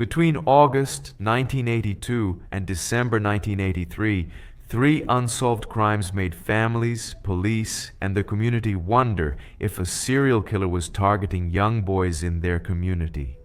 Between August 1982 and December 1983, three unsolved crimes made families, police, and the community wonder if a serial killer was targeting young boys in their community.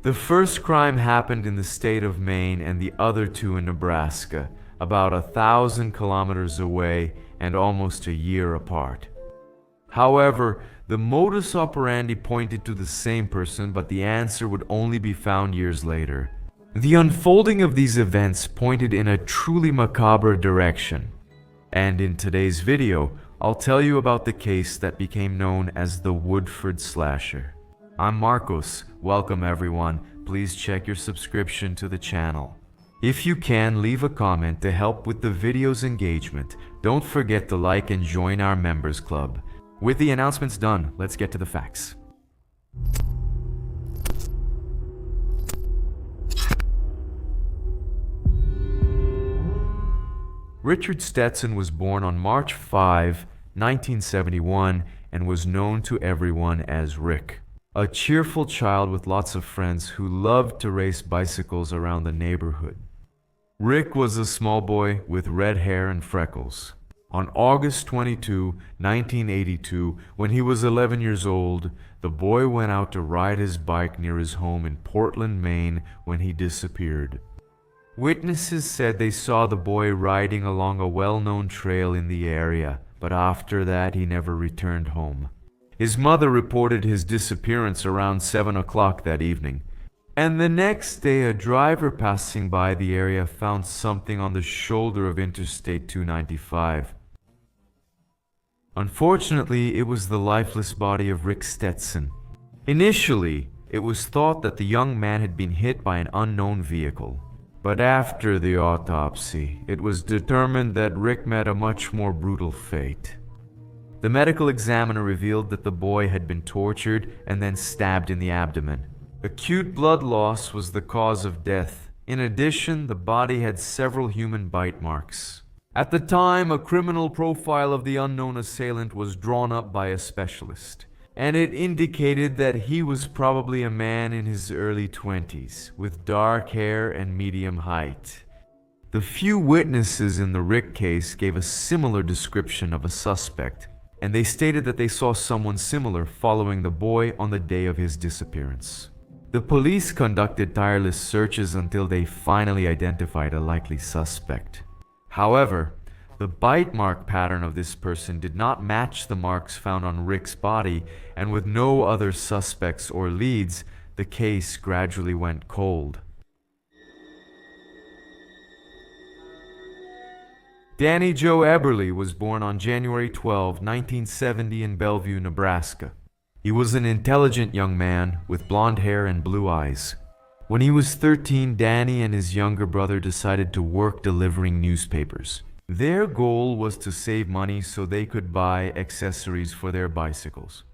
The first crime happened in the state of Maine and the other two in Nebraska, about 1,000 kilometers away and almost a year apart. However, the modus operandi pointed to the same person, but the answer would only be found years later. The unfolding of these events pointed in a truly macabre direction. And in today's video, I'll tell you about the case that became known as the Woodford slasher. I'm Marcos. Welcome everyone. Please check your subscription to the channel. If you can, leave a comment to help with the video's engagement. Don't forget to like and join our members club. With the announcements done, let's get to the facts. Richard Stetson was born on March 5, 1971, and was known to everyone as Rick. A cheerful child with lots of friends who loved to race bicycles around the neighborhood. Rick was a small boy with red hair and freckles. On August 22, 1982, when he was 11 years old, the boy went out to ride his bike near his home in Portland, Maine, when he disappeared. Witnesses said they saw the boy riding along a well-known trail in the area, but after that he never returned home. His mother reported his disappearance around 7 o'clock that evening, and the next day a driver passing by the area found something on the shoulder of Interstate 295. Unfortunately, it was the lifeless body of Rick Stetson. Initially, it was thought that the young man had been hit by an unknown vehicle. But after the autopsy, it was determined that Rick met a much more brutal fate. The medical examiner revealed that the boy had been tortured and then stabbed in the abdomen. Acute blood loss was the cause of death. In addition, the body had several human bite marks. At the time, a criminal profile of the unknown assailant was drawn up by a specialist, and it indicated that he was probably a man in his early 20s, with dark hair and medium height. The few witnesses in the Rick case gave a similar description of a suspect, and they stated that they saw someone similar following the boy on the day of his disappearance. The police conducted tireless searches until they finally identified a likely suspect. However, the bite mark pattern of this person did not match the marks found on Rick's body, and with no other suspects or leads, the case gradually went cold. Danny Joe Eberle was born on January 12, 1970 in Bellevue, Nebraska. He was an intelligent young man with blonde hair and blue eyes. When he was 13, Danny and his younger brother decided to work delivering newspapers. Their goal was to save money so they could buy accessories for their bicycles.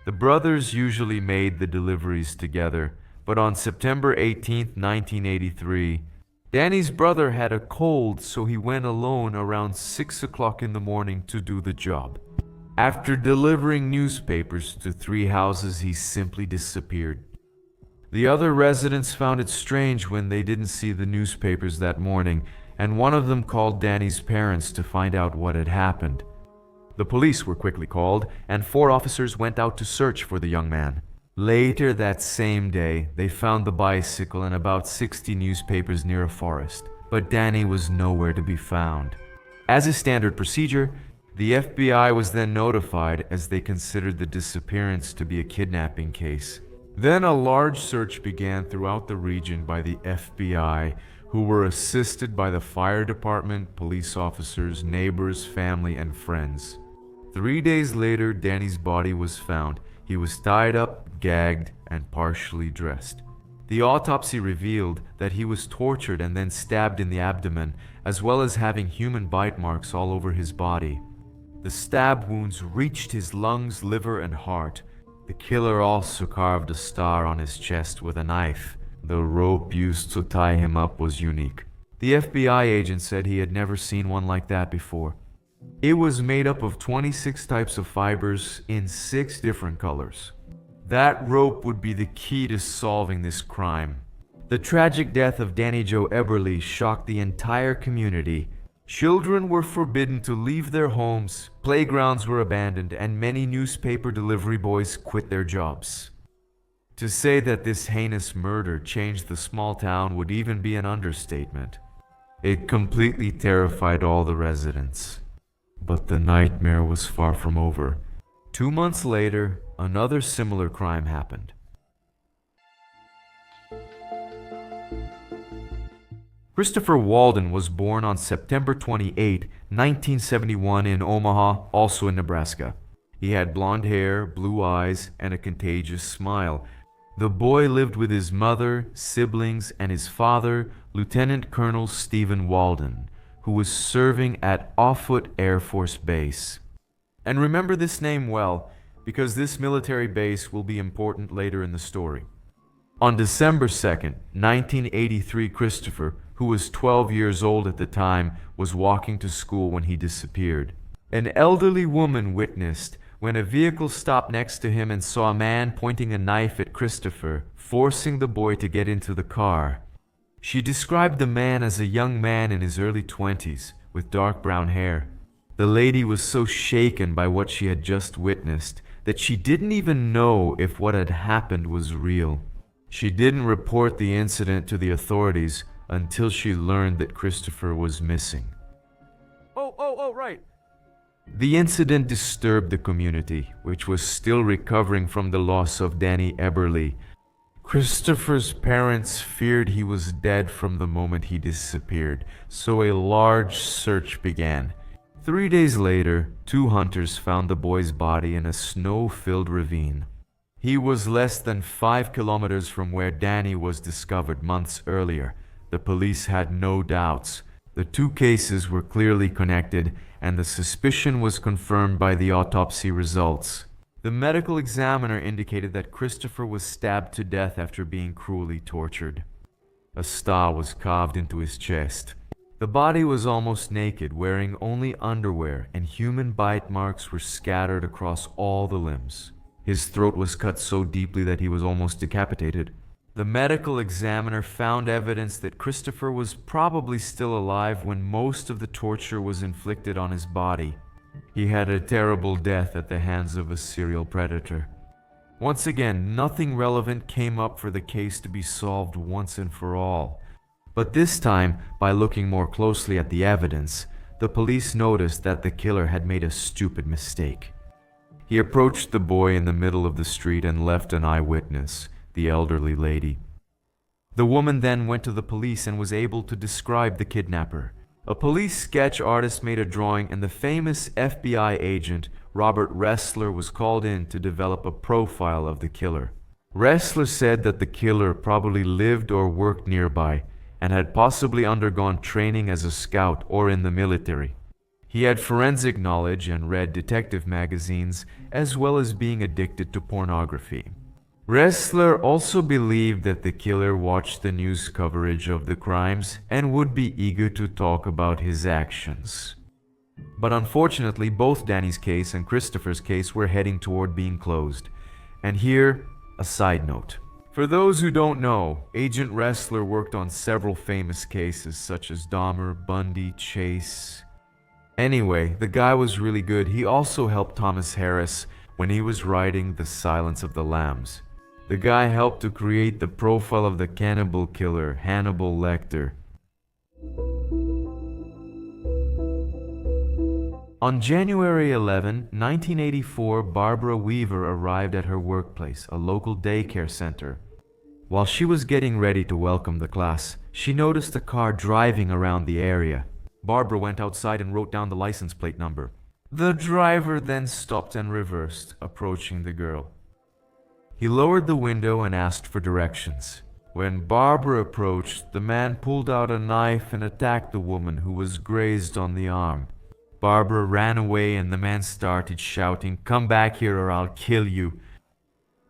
The brothers usually made the deliveries together, but on September 18, 1983, Danny's brother had a cold, so he went alone around 6 o'clock in the morning to do the job. After delivering newspapers to 3 houses, he simply disappeared. The other residents found it strange when they didn't see the newspapers that morning, and one of them called Danny's parents to find out what had happened. The police were quickly called, and 4 officers went out to search for the young man. Later that same day, they found the bicycle and about 60 newspapers near a forest, but Danny was nowhere to be found. As a standard procedure, the FBI was then notified as they considered the disappearance to be a kidnapping case. Then a large search began throughout the region by the FBI, who were assisted by the fire department, police officers, neighbors, family, and friends. 3 days later, Danny's body was found. He was tied up, gagged, and partially dressed. The autopsy revealed that he was tortured and then stabbed in the abdomen, as well as having human bite marks all over his body. The stab wounds reached his lungs, liver, and heart. The killer also carved a star on his chest with a knife. The rope used to tie him up was unique. The FBI agent said he had never seen one like that before. It was made up of 26 types of fibers in 6 different colors. That rope would be the key to solving this crime. The tragic death of Danny Joe Eberle shocked the entire community. Children were forbidden to leave their homes, playgrounds were abandoned, and many newspaper delivery boys quit their jobs. To say that this heinous murder changed the small town would even be an understatement. It completely terrified all the residents. But the nightmare was far from over. 2 months later, another similar crime happened. Christopher Walden was born on September 28, 1971 in Omaha, also in Nebraska. He had blonde hair, blue eyes, and a contagious smile. The boy lived with his mother, siblings, and his father, Lieutenant Colonel Stephen Walden, who was serving at Offutt Air Force Base. And remember this name well, because this military base will be important later in the story. On December 2nd, 1983, Christopher, who was 12 years old at the time, was walking to school when he disappeared. An elderly woman witnessed when a vehicle stopped next to him and saw a man pointing a knife at Christopher, forcing the boy to get into the car. She described the man as a young man in his early 20s, with dark brown hair. The lady was so shaken by what she had just witnessed that she didn't even know if what had happened was real. She didn't report the incident to the authorities until she learned that Christopher was missing. Right. The incident disturbed the community, which was still recovering from the loss of Danny Eberle. Christopher's parents feared he was dead from the moment he disappeared, so a large search began. 3 days later, 2 hunters found the boy's body in a snow-filled ravine. He was less than 5 kilometers from where Danny was discovered months earlier. The police had no doubts. The 2 cases were clearly connected, and the suspicion was confirmed by the autopsy results. The medical examiner indicated that Christopher was stabbed to death after being cruelly tortured. A star was carved into his chest. The body was almost naked, wearing only underwear, and human bite marks were scattered across all the limbs. His throat was cut so deeply that he was almost decapitated. The medical examiner found evidence that Christopher was probably still alive when most of the torture was inflicted on his body. He had a terrible death at the hands of a serial predator. Once again, nothing relevant came up for the case to be solved once and for all. But this time, by looking more closely at the evidence, the police noticed that the killer had made a stupid mistake. He approached the boy in the middle of the street and left an eyewitness, the elderly lady. The woman then went to the police and was able to describe the kidnapper. A police sketch artist made a drawing, and the famous FBI agent Robert Ressler was called in to develop a profile of the killer. Ressler said that the killer probably lived or worked nearby and had possibly undergone training as a scout or in the military. He had forensic knowledge and read detective magazines, as well as being addicted to pornography. Ressler also believed that the killer watched the news coverage of the crimes and would be eager to talk about his actions. But unfortunately, both Danny's case and Christopher's case were heading toward being closed. And here, a side note. For those who don't know, Agent Ressler worked on several famous cases such as Dahmer, Bundy, Chase. Anyway, the guy was really good. He also helped Thomas Harris when he was writing The Silence of the Lambs. The guy helped to create the profile of the cannibal killer, Hannibal Lecter. On January 11, 1984, Barbara Weaver arrived at her workplace, a local daycare center. While she was getting ready to welcome the class, she noticed a car driving around the area. Barbara went outside and wrote down the license plate number. The driver then stopped and reversed, approaching the girl. He lowered the window and asked for directions. When Barbara approached, the man pulled out a knife and attacked the woman, who was grazed on the arm. Barbara ran away and the man started shouting, "Come back here or I'll kill you."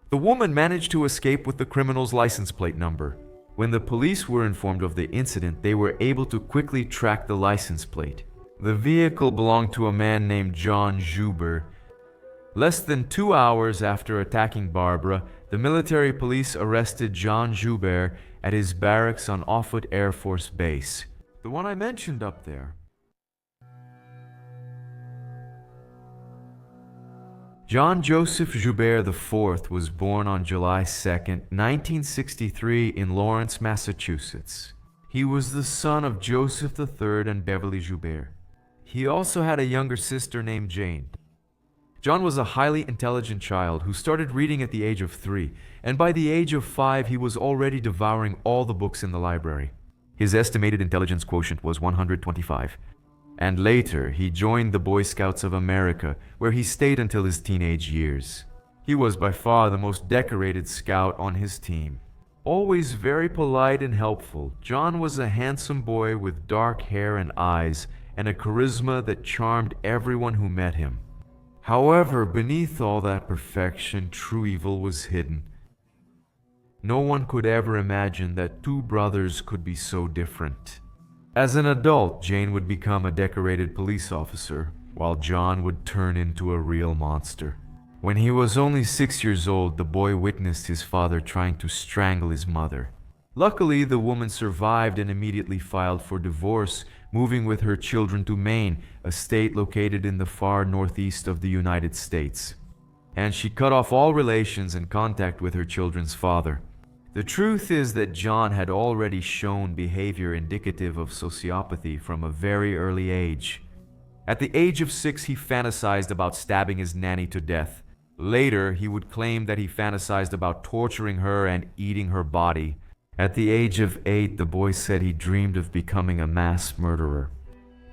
The woman managed to escape with the criminal's license plate number. When the police were informed of the incident, they were able to quickly track the license plate. The vehicle belonged to a man named John Joubert. Less than 2 hours after attacking Barbara, The military police arrested John Joubert at his barracks on Woodford Air Force Base, the one I mentioned up there. John Joseph Joubert IV was born on July 2nd, 1963 in Lawrence, Massachusetts. He was the son of Joseph III and Beverly Joubert. He also had a younger sister named Jane. John was a highly intelligent child who started reading at the age of 3, and by the age of 5 he was already devouring all the books in the library. His estimated intelligence quotient was 125. And later, he joined the Boy Scouts of America, where he stayed until his teenage years. He was by far the most decorated scout on his team. Always very polite and helpful, John was a handsome boy with dark hair and eyes, and a charisma that charmed everyone who met him. However, beneath all that perfection, true evil was hidden. No one could ever imagine that two brothers could be so different. As an adult, Jane would become a decorated police officer, while John would turn into a real monster. When he was only 6 years old, the boy witnessed his father trying to strangle his mother. Luckily, the woman survived and immediately filed for divorce, moving with her children to Maine, a state located in the far northeast of the United States. And she cut off all relations and contact with her children's father. The truth is that John had already shown behavior indicative of sociopathy from a very early age. At the age of 6, he fantasized about stabbing his nanny to death. Later, he would claim that he fantasized about torturing her and eating her body. At the age of 8, the boy said he dreamed of becoming a mass murderer.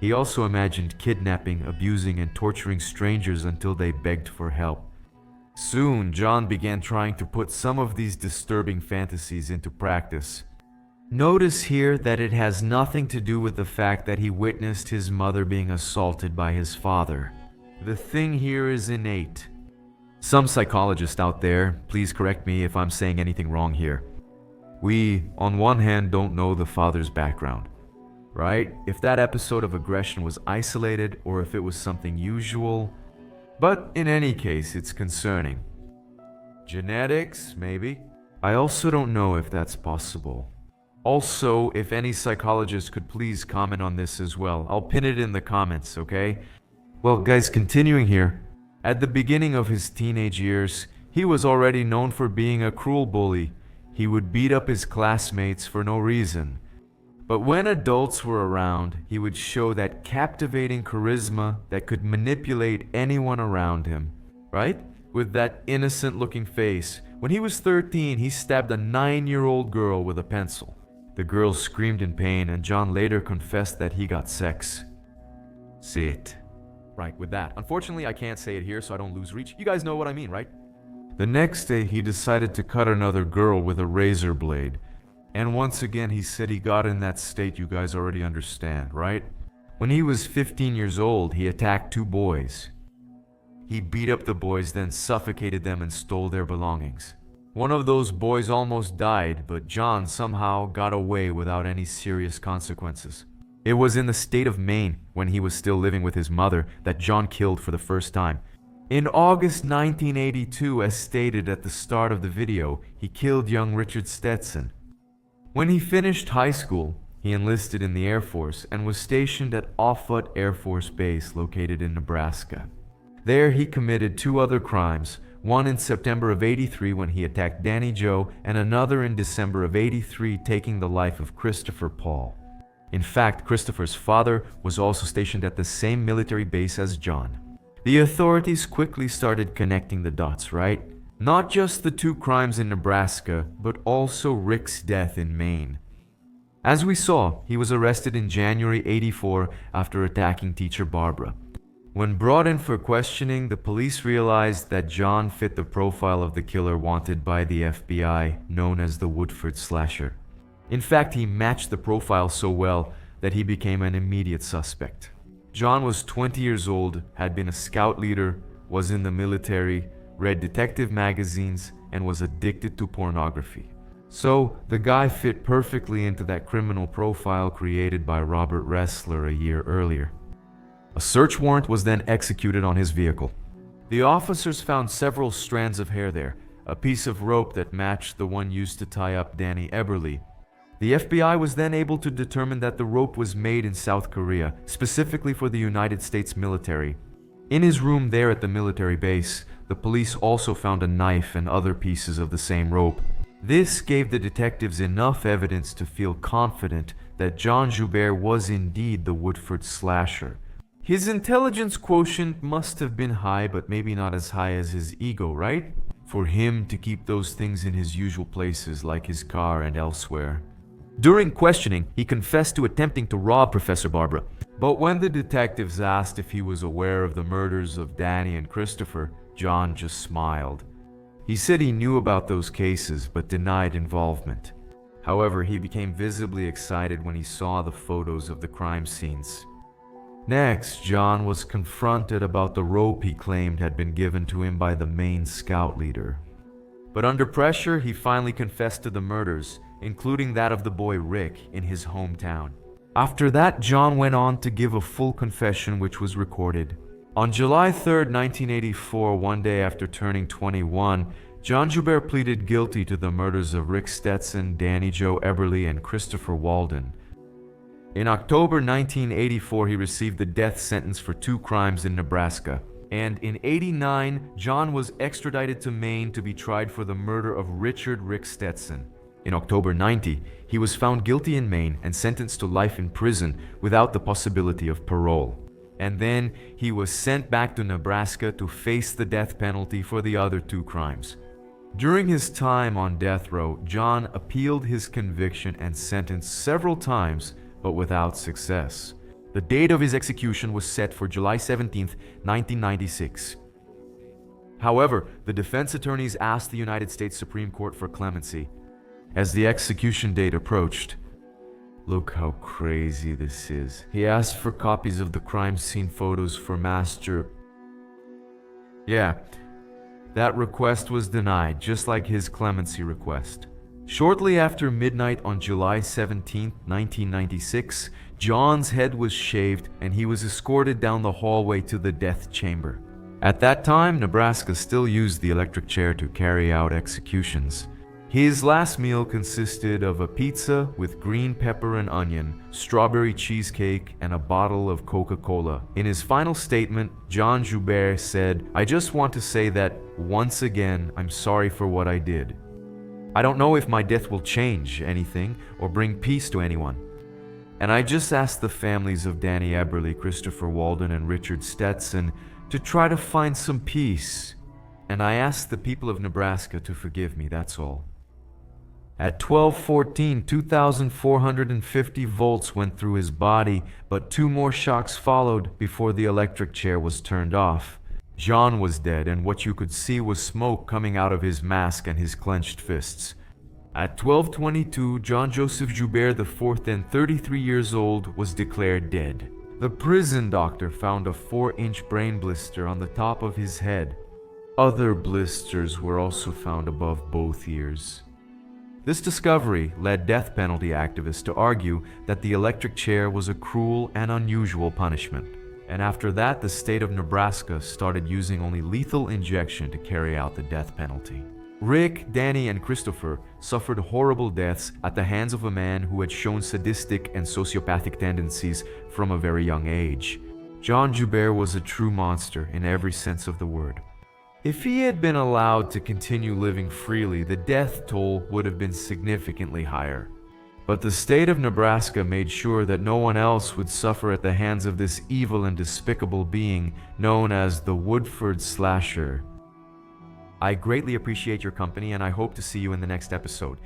He also imagined kidnapping, abusing, and torturing strangers until they begged for help. Soon, John began trying to put some of these disturbing fantasies into practice. Notice here that it has nothing to do with the fact that he witnessed his mother being assaulted by his father. The thing here is innate. Some psychologist out there, please correct me if I'm saying anything wrong here. We, on one hand, don't know the father's background, right? If that episode of aggression was isolated or if it was something usual. But in any case, it's concerning. Genetics, maybe? I also don't know if that's possible. Also, if any psychologist could please comment on this as well. I'll pin it in the comments, okay? Well, guys, continuing here. At the beginning of his teenage years, he was already known for being a cruel bully. He would beat up his classmates for no reason. But when adults were around, he would show that captivating charisma that could manipulate anyone around him, right? With that innocent-looking face. When he was 13, he stabbed a 9-year-old girl with a pencil. The girl screamed in pain, and John later confessed that he got sex. Sit. Right, with that. Unfortunately, I can't say it here so I don't lose reach. You guys know what I mean, right? The next day, he decided to cut another girl with a razor blade. And once again, he said he got in that state you guys already understand, right? When he was 15 years old, he attacked 2 boys. He beat up the boys, then suffocated them and stole their belongings. One of those boys almost died, but John somehow got away without any serious consequences. It was in the state of Maine, when he was still living with his mother, that John killed for the first time. In August 1982, as stated at the start of the video, he killed young Richard Stetson. When he finished high school, he enlisted in the Air Force and was stationed at Woodford Air Force Base located in Nebraska. There he committed 2 other crimes, one in September of '83 when he attacked Danny Joe, and another in December of '83 taking the life of Christopher Paul. In fact, Christopher's father was also stationed at the same military base as John. The authorities quickly started connecting the dots, right? Not just the 2 crimes in Nebraska, but also Rick's death in Maine. As we saw, he was arrested in January '84 after attacking teacher Barbara. When brought in for questioning, the police realized that John fit the profile of the killer wanted by the FBI, known as the Woodford slasher. In fact, he matched the profile so well that he became an immediate suspect. John was 20 years old, had been a scout leader, was in the military, read detective magazines, and was addicted to pornography. So, the guy fit perfectly into that criminal profile created by Robert Ressler a year earlier. A search warrant was then executed on his vehicle. The officers found several strands of hair there, a piece of rope that matched the one used to tie up Danny Eberle. The FBI was then able to determine that the rope was made in South Korea, specifically for the United States military. In his room there at the military base, the police also found a knife and other pieces of the same rope. This gave the detectives enough evidence to feel confident that John Joubert was indeed the Woodford slasher. His intelligence quotient must have been high, but maybe not as high as his ego, right? For him to keep those things in his usual places like his car and elsewhere. During questioning, he confessed to attempting to rob Professor Barbara. But when the detectives asked if he was aware of the murders of Danny and Christopher, John just smiled. He said he knew about those cases, but denied involvement. However, he became visibly excited when he saw the photos of the crime scenes. Next, John was confronted about the rope he claimed had been given to him by the main scout leader. But under pressure, he finally confessed to the murders, including that of the boy Rick in his hometown. After that, John went on to give a full confession which was recorded. On July 3, 1984, one day after turning 21, John Joubert pleaded guilty to the murders of Rick Stetson, Danny Joe Eberle, and Christopher Walden. In October 1984, he received the death sentence for 2 crimes in Nebraska. And in '89, John was extradited to Maine to be tried for the murder of Richard Rick Stetson. In October '90, he was found guilty in Maine and sentenced to life in prison without the possibility of parole. And then he was sent back to Nebraska to face the death penalty for the other 2 crimes. During his time on death row, John appealed his conviction and sentence several times, but without success. The date of his execution was set for July 17, 1996. However, the defense attorneys asked the United States Supreme Court for clemency. As the execution date approached, look how crazy this is. He asked for copies of the crime scene photos for Master. Yeah, that request was denied, just like his clemency request. Shortly after midnight on July 17, 1996, John's head was shaved and he was escorted down the hallway to the death chamber. At that time, Nebraska still used the electric chair to carry out executions. His last meal consisted of a pizza with green pepper and onion, strawberry cheesecake, and a bottle of Coca-Cola. In his final statement, John Joubert said, "I just want to say that, once again, I'm sorry for what I did. I don't know if my death will change anything or bring peace to anyone. And I just ask the families of Danny Eberle, Christopher Walden, and Richard Stetson to try to find some peace. And I ask the people of Nebraska to forgive me, that's all." At 12:14, 2,450 volts went through his body, but 2 more shocks followed before the electric chair was turned off. John was dead, and what you could see was smoke coming out of his mask and his clenched fists. At 12:22, John Joseph Joubert IV, then 33 years old, was declared dead. The prison doctor found a 4-inch brain blister on the top of his head. Other blisters were also found above both ears. This discovery led death penalty activists to argue that the electric chair was a cruel and unusual punishment. And after that, the state of Nebraska started using only lethal injection to carry out the death penalty. Rick, Danny, and Christopher suffered horrible deaths at the hands of a man who had shown sadistic and sociopathic tendencies from a very young age. John Joubert was a true monster in every sense of the word. If he had been allowed to continue living freely, the death toll would have been significantly higher. But the state of Nebraska made sure that no one else would suffer at the hands of this evil and despicable being known as the Woodford slasher. I greatly appreciate your company, and I hope to see you in the next episode.